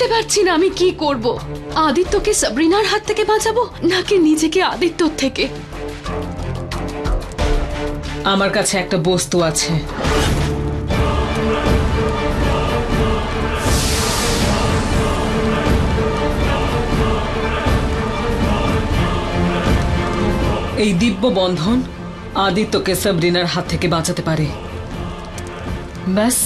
বুঝতে পারছি না আমি কি করব। আদিত্যকে সাবরিনার হাত থেকে বাঁচাবো নাকি নিজেকে আদিত্যর থেকে? আমার কাছে একটা বস্তু আছে। এই দিব্য বন্ধন আদিত্যকে সাবরিনার হাত থেকে বাঁচাতে পারে। ব্যাস,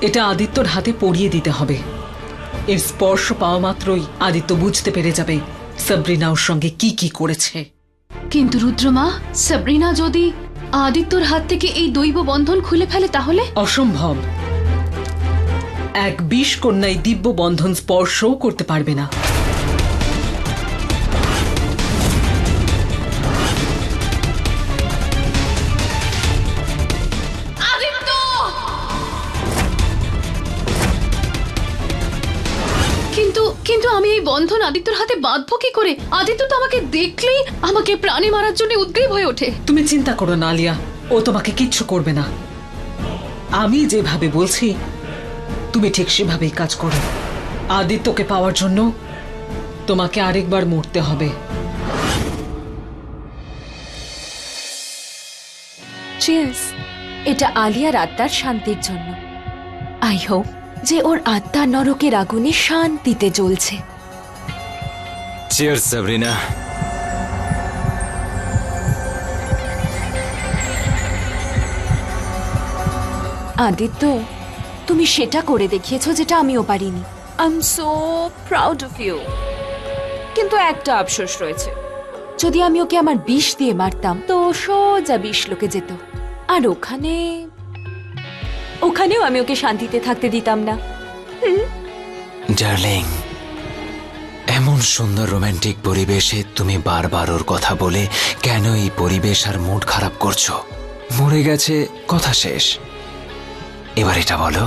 এটা আদিত্যর হাতে পরিয়ে দিতে হবে। এর স্পর্শ পাওয়া মাত্রই আদিত্য বুঝতে পেরে যাবে সাবরিনা ওর সঙ্গে কি কি করেছে। কিন্তু রুদ্রমা, সাবরিনা যদি আদিত্যর হাত থেকে এই দৈব বন্ধন খুলে ফেলে তাহলে? অসম্ভব। এক বিষ কন্যা এই দিব্য বন্ধন স্পর্শও করতে পারবে না। কিন্তু আমি এই বন্ধন আদিত্যর হাতে বাঁধবো কি করে? আদিত্য তো আমাকে দেখলেই আমাকে প্রাণে মারার জন্য উদ্গ্রীব হয়ে ওঠে। তুমি চিন্তা করো না আলিয়া, ও তোমাকে কিচ্ছু করবে না। আমি যেভাবে বলছি তুমি ঠিক সেভাবেই কাজ করো। আদিত্যকে পাওয়ার জন্য তোমাকে আরেকবার মরতে হবে। চিয়ার্স। এটা আলিয়ার আত্মার শান্তির জন্য। আই হোপ যে ওর আত্মা নরকের আগুনে শান্তিতে জ্বলছে। চিয়ার্স সাবরিনা। আদিত্য, তুমি সেটা করে দেখিয়েছো যেটা আমিও পারিনি। I am so proud of you. কিন্তু একটা আফসোস রয়েছে, যদি আমি ওকে আমার বিষ দিয়ে মারতাম তো সোজা বিষ লোকে যেত, আর ওখানেও আমি ওকে শান্তিতে থাকতে দিতাম না। ডার্লিং, এমন সুন্দর রোমান্টিক পরিবেশে তুমি বারবার ওর কথা বলে কেন এই পরিবেশ আর মুড খারাপ করছো? মরে গেছে, কথা শেষ। এবার এটা বলো,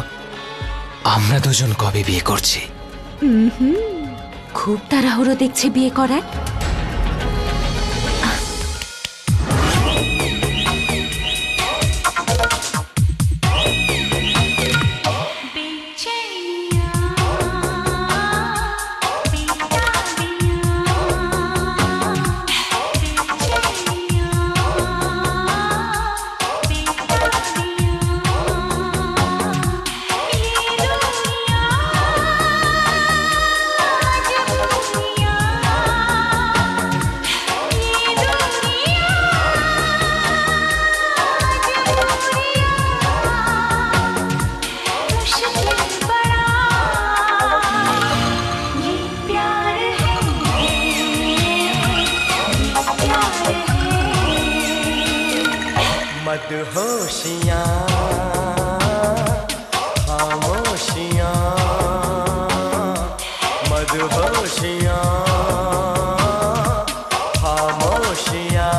আমরা দুজন কবে বিয়ে করছি? খুব তাড়াহুড়ো দেখছে বিয়ে করার। मदहोशियाँ खामोशियाँ, मदहोशियाँ खामोशियाँ,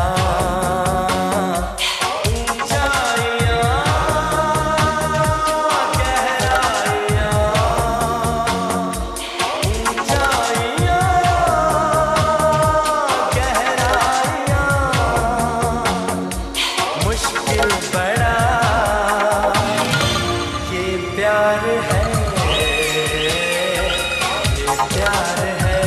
ऊंचाइयाँ गहराइयाँ, ऊंचाइयाँ गहराइयाँ, मुश्किल बड़ा ये प्यार है, ये प्यार है।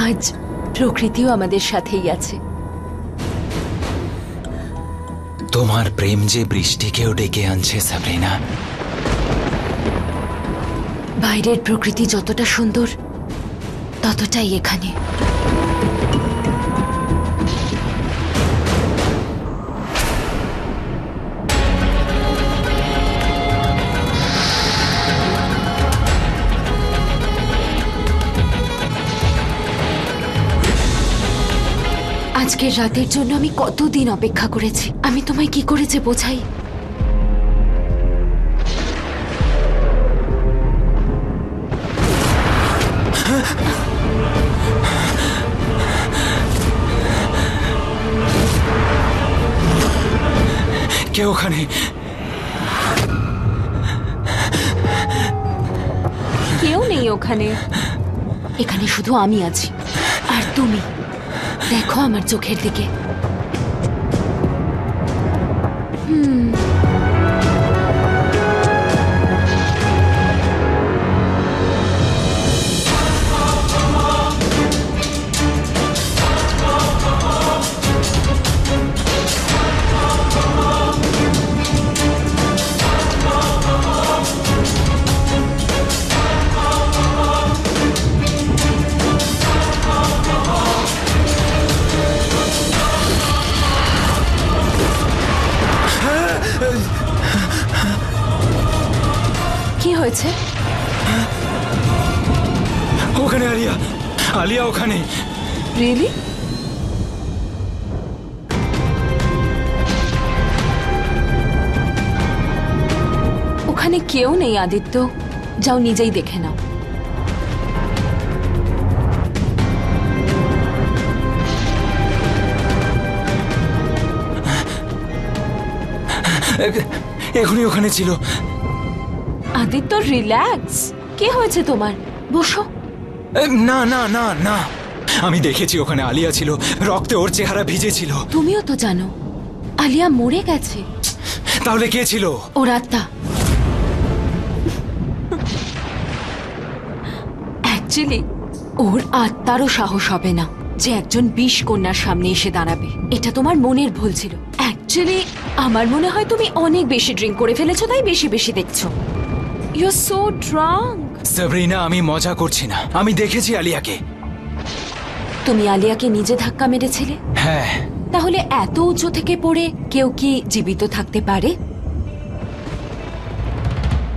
আজ প্রকৃতিও আমাদের সাথেই আছে। তোমার প্রেম যে বৃষ্টিকেও ডেকে আনছে সাবরিনা। বাইরের প্রকৃতি যতটা সুন্দর ততটাই এখানে। আজকের রাতের জন্য আমি কতদিন অপেক্ষা করেছি। আমি তোমায় কি করে যে বোঝাই। কে ওখানে? কেউ নেই ওখানে। এখানে শুধু আমি আছি আর তুমি। দেখো আমার চোখের দিকে। কি হয়েছে? ওখানে আলিয়া, আলিয়া ওখানে। রিয়েলি? ওখানে কেউ নেই আদিত্য, যাও নিজেই দেখে নাও। এখনই ওখানে ছিল। আদিত্য রিল্যাক্স, কি হয়েছে তোমার? বসো। না না না না, আমি দেখেছি ওখানে আলিয়া ছিল, রক্তে ওর চেহারা ভিজে ছিল। তুমিও তো জানো আলিয়া মরে গেছে। তাহলে কে ছিল? ওর আত্মা। অ্যাকচুয়ালি ওর আত্মারও সাহস হবে না যে একজন বিষ কন্যার সামনে এসে দাঁড়াবে। এটা তোমার মনের ভুল ছিল। অ্যাকচুয়ালি আমার মনে হয় তুমি অনেক বেশি ড্রিঙ্ক করে ফেলেছো, তাই বেশি বেশি দেখছো। You are so drunk. Sabrina, আমি মজা করছি না, আমি দেখেছি আলিয়াকে। তুমি আলিয়াকে নিজে ধাক্কা মেরেছিলে? হ্যাঁ। তাহলে এত উঁচু থেকে পড়ে কেউ কি জীবিত থাকতে পারে?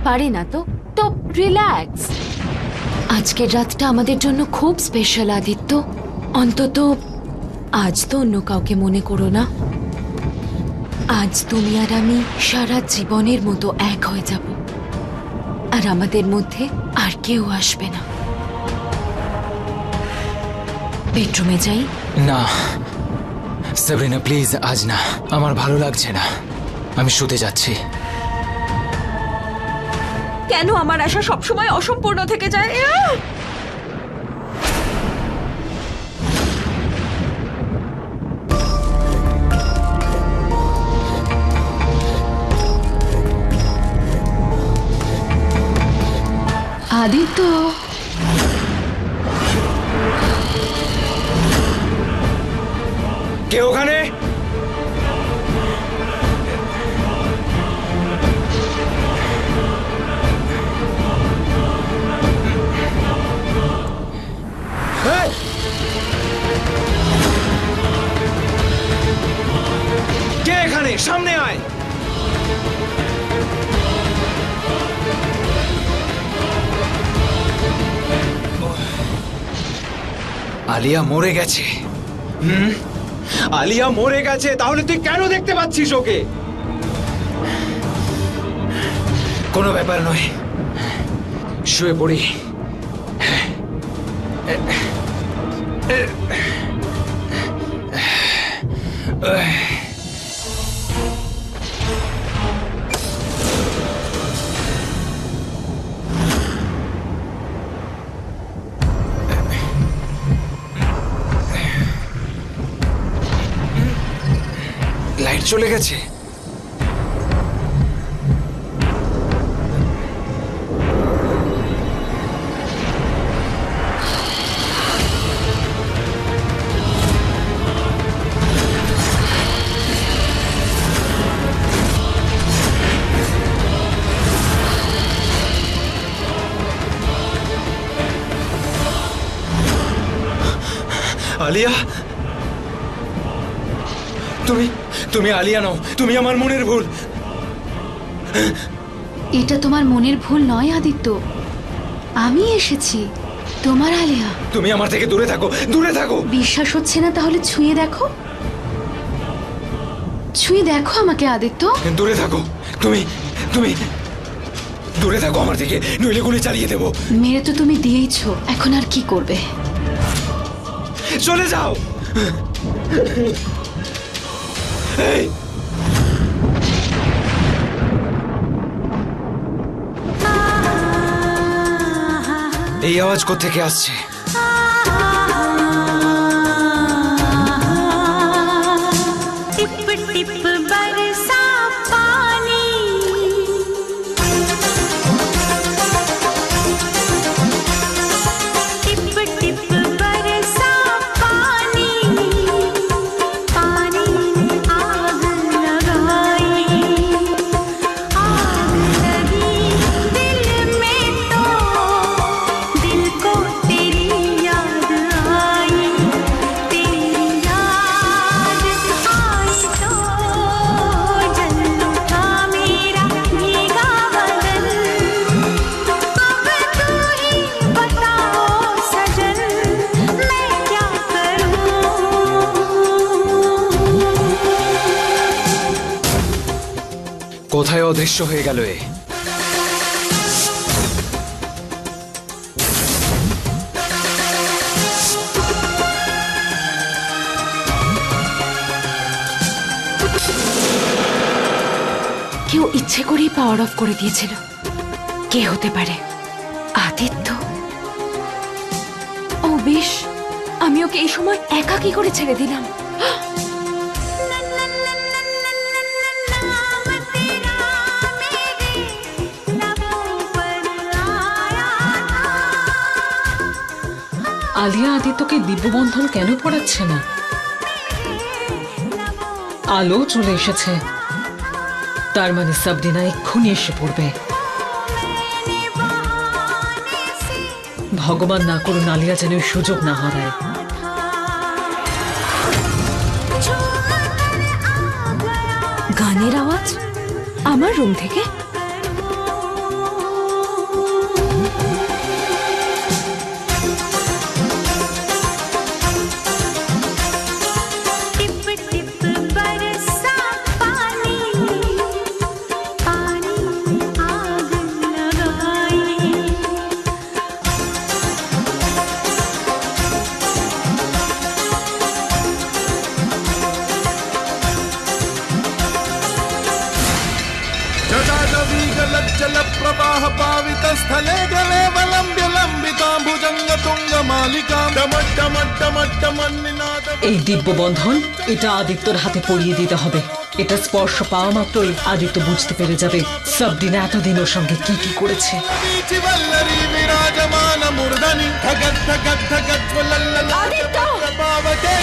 পারে না তো। তো রিল্যাক্স, আজকের রাতটা আমাদের জন্য খুব স্পেশাল আদিত্য। অন্তত আজ তো অন্য কাউকে মনে করো না। আজ তুমি আর আমি সারা জীবনের মতো এক হয়ে যাব, আর আমাদের মধ্যে আর কেউ আসবে না। বেডরুমে যাই? না সাবরিনা প্লিজ, আজ না, আমার ভালো লাগছে না, আমি শুতে যাচ্ছি। কেন আমার আশা সবসময় অসম্পূর্ণ থেকে যায়? আদিত্য, কে ওখানে? এই! কে এখানে? সামনে আয়। আলিয়া মরে গেছে। আলিয়া মরে গেছে, তাহলে তুই কেন দেখতে পাচ্ছিস ওকে? কোনো ব্যাপার নয়, শুয়ে পড়ি। লাইট চলে গেছে। আলিয়া, তুমি আলিয়া নও, তুমি আমার মনের ভুল। এটা তোমার মনের ভুল নয় আদিত্য, আমি এসেছি, তোমার আলিয়া। তুমি আমার থেকে দূরে থাকো, দূরে থাকো। বিশ্বাস হচ্ছে না? তাহলে ছুঁয়ে দেখো, ছুঁয়ে দেখো আমাকে আদিত্য। দূরে থাকো, তুমি দূরে থাকো আমার থেকে, নইলে গুলি চালিয়ে দেবো। মেরে তো তুমি দিয়েইছো, এখন আর কি করবে? চলে যাও। এই, এই আওয়াজ কোত্থেকে আসছে? टिप टिप बरसा কোথায় অদৃশ্য হয়ে গেল এ? কেউ ইচ্ছে করেই পাওয়ার অফ করে দিয়েছিল। কে হতে পারে? আদিত্য? ও বেশ, আমি ওকে এই সময় একা কি করে ছেড়ে দিলাম? আলিয়া আদিত্যকে দিব্যবন্ধন কেন পড়াচ্ছে না? আলো চলে এসেছে, তার মানে সাবরিনা এক্ষুনি এসে পড়বে। ভগবান না করুন আলিয়া যেন এই সুযোগ না হারায়। গানের আওয়াজ আমার রুম থেকে? जल प्रवाह पावित स्थले गले वलंब्य लंबिता भुजंग तुंग मालिका डमट डमट डमट डमन्निनाद। এই দিব্যবন্ধন এটা আদিত্যর হাতে পরিয়ে দিতে হবে। এটা স্পর্শ পাওয়া মাত্রই আদিত্য বুঝতে পেরে যাবে সাবরিনা এতদিন ওর সঙ্গে কি কি করেছে। वल्लरी विराजमान मूर्धनि धगत धगत धगत वल्लला पावते।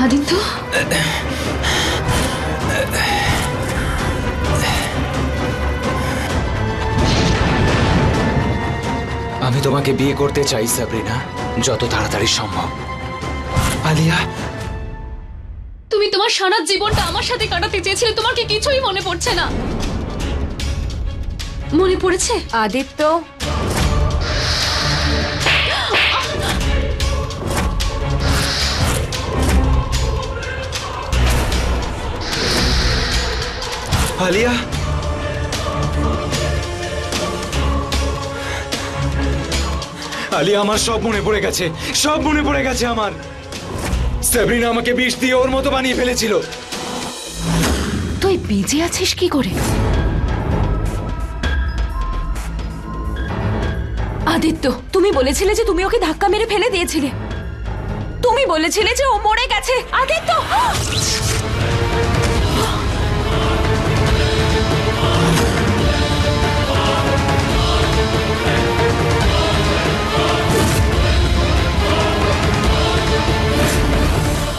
আদিত্য, আমি তোমাকে বিয়ে করতে চাই সাবরিনা, যত তাড়াতাড়ি সম্ভব। আলিয়া, তুমি তোমার সারা জীবনটা আমার সাথে কাটাতে চেয়েছিলে, তোমার কি কিছুই মনে পড়ছে না? মনে পড়েছে? আদিত্য, আলিয়া, আলিয়া, আমার সব মনে পড়ে গেছে, সব মনে পড়ে গেছে আমার। সাবরিনা আমাকে বিষ দিয়ে ওর মতো বানিয়ে ফেলেছিল। তুই বেঁচে আছিস কি করে? আদিত্য, তুমি বলেছিলে যে তুমি ওকে ধাক্কা মেরে ফেলে দিয়েছিলে। তুমি বলেছিলে যে ও মরে গেছে। আদিত্য,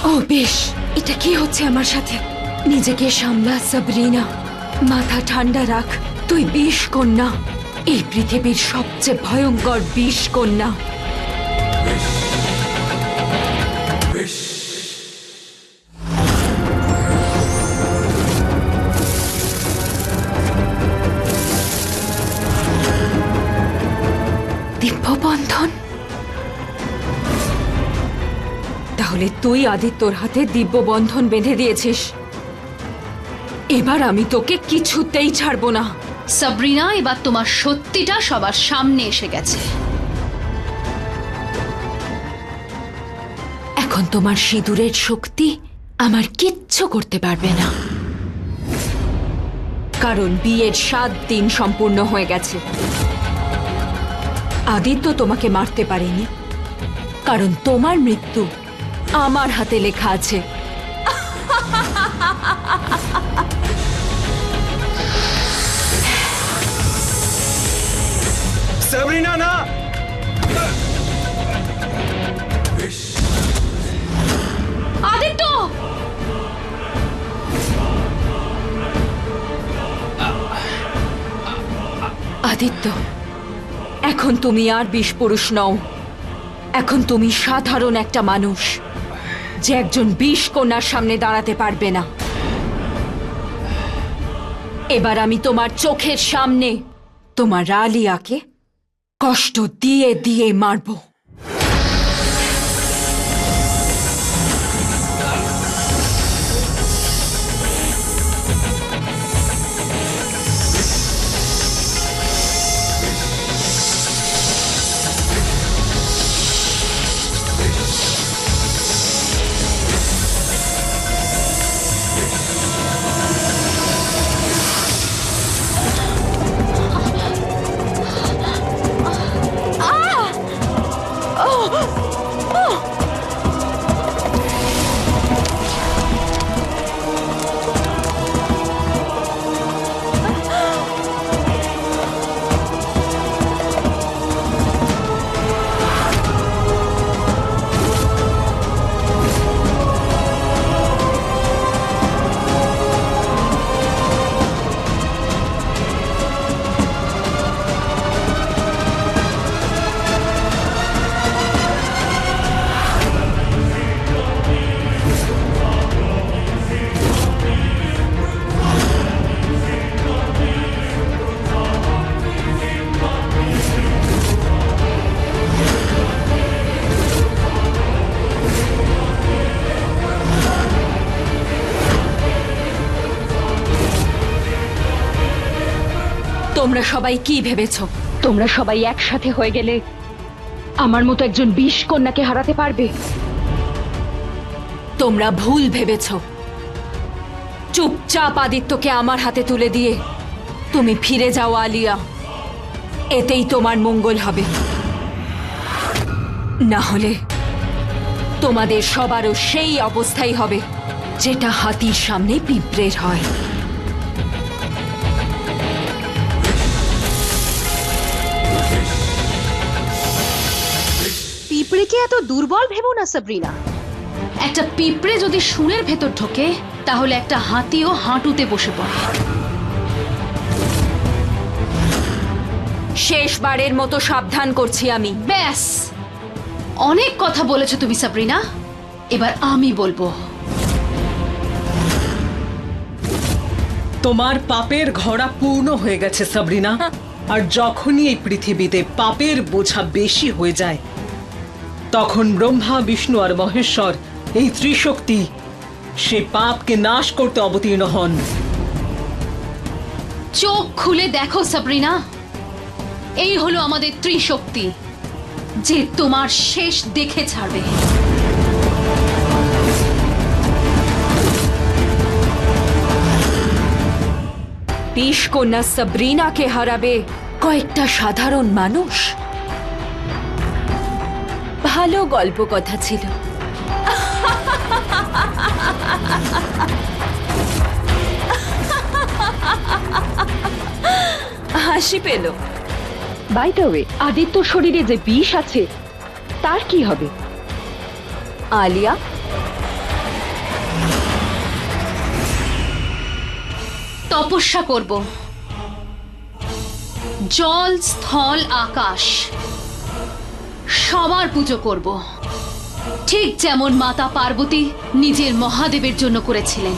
ও বেশ, এটা কি হচ্ছে আমার সাথে? নিজেকে সামলা সাবরিনা, মাথা ঠান্ডা রাখ। তুই বিষ কন্যা, এই পৃথিবীর সবচেয়ে ভয়ঙ্কর বিষ কন্যা। দিব্যবন্ধন? তাহলে তুই আদিত্যর হাতে দিব্যবন্ধন বেঁধে দিয়েছিস। এবার আমি তোকে কিছুতেই ছাড়বো না। সাবরিনা, এবার তোমার সত্যিটা সবার সামনে এসে গেছে। এখন তোমার সিঁদুরের শক্তি আমার কিচ্ছু করতে পারবে না, কারণ বিয়ের 7 দিন সম্পূর্ণ হয়ে গেছে। আদিত্য তোমাকে মারতে পারেনি, কারণ তোমার মৃত্যু আমার হাতে লেখা আছে। সাবরিনা, না! আদিত্য, আদিত্য, এখন তুমি আর বিষপুরুষ নও। এখন তুমি সাধারণ একটা মানুষ যে একজন বিষকন্যার সামনে দাঁড়াতে পারবে না। এবার আমি তোমার চোখের সামনে তোমার আলিয়াকে কষ্ট দিয়ে দিয়ে মারব। তোমরা সবাই কি ভেবেছ? তোমরা সবাই একসাথে হয়ে গেলে আমার মতো একজন বিষ কন্যাকে হারাতে পারবে? তোমরা ভুল ভেবেছ। চুপচাপ আদিত্যকে আমার হাতে তুলে দিয়ে তুমি ফিরে যাও আলিয়া, এতেই তোমার মঙ্গল হবে। না হলে তোমাদের সবারও সেই অবস্থাই হবে যেটা হাতির সামনে পিঁপড়ের হয়। পিঁপড়েকে এত দুর্বল ভেবো না সাবরিনা। একটা পিঁপড়ে যদি শুঁড়ের ভেতর ঢোকে তাহলে একটা হাতিও হাঁটুতে বসে পড়ে। শেষবারের মতো সাবধান করছি আমি। ব্যাস, অনেক কথা বলেছো তুমি সাবরিনা, এবার আমি বলবো। তোমার পাপের ঘোড়া পূর্ণ হয়ে গেছে সাবরিনা। আর যখনই এই পৃথিবীতে পাপের বোঝা বেশি হয়ে যায় তখন ব্রহ্মা, বিষ্ণু আর মহেশ্বর, এই ত্রিশক্তি, সে পাপকে নাশ করতে অবতীর্ণ হন। চোখ খুলে দেখো সাবরিনা, এই হলো আমাদের ত্রিশক্তি যে তোমার শেষ দেখে ছাড়বে। বিষকন্যা সাবরিনাকে হারাবে কয়েকটা সাধারণ মানুষ? ভালো গল্প কথা ছিল। হাসি পেল। বাই দ্য ওয়ে, আদিত্যর শরীরে যে বিষ আছে তার কি হবে? আলিয়া, তপস্যা করব। জল, স্থল, আকাশ সবার পুজো করব, ঠিক যেমন মাতা পার্বতী নিজের মহাদেবের জন্য করেছিলেন।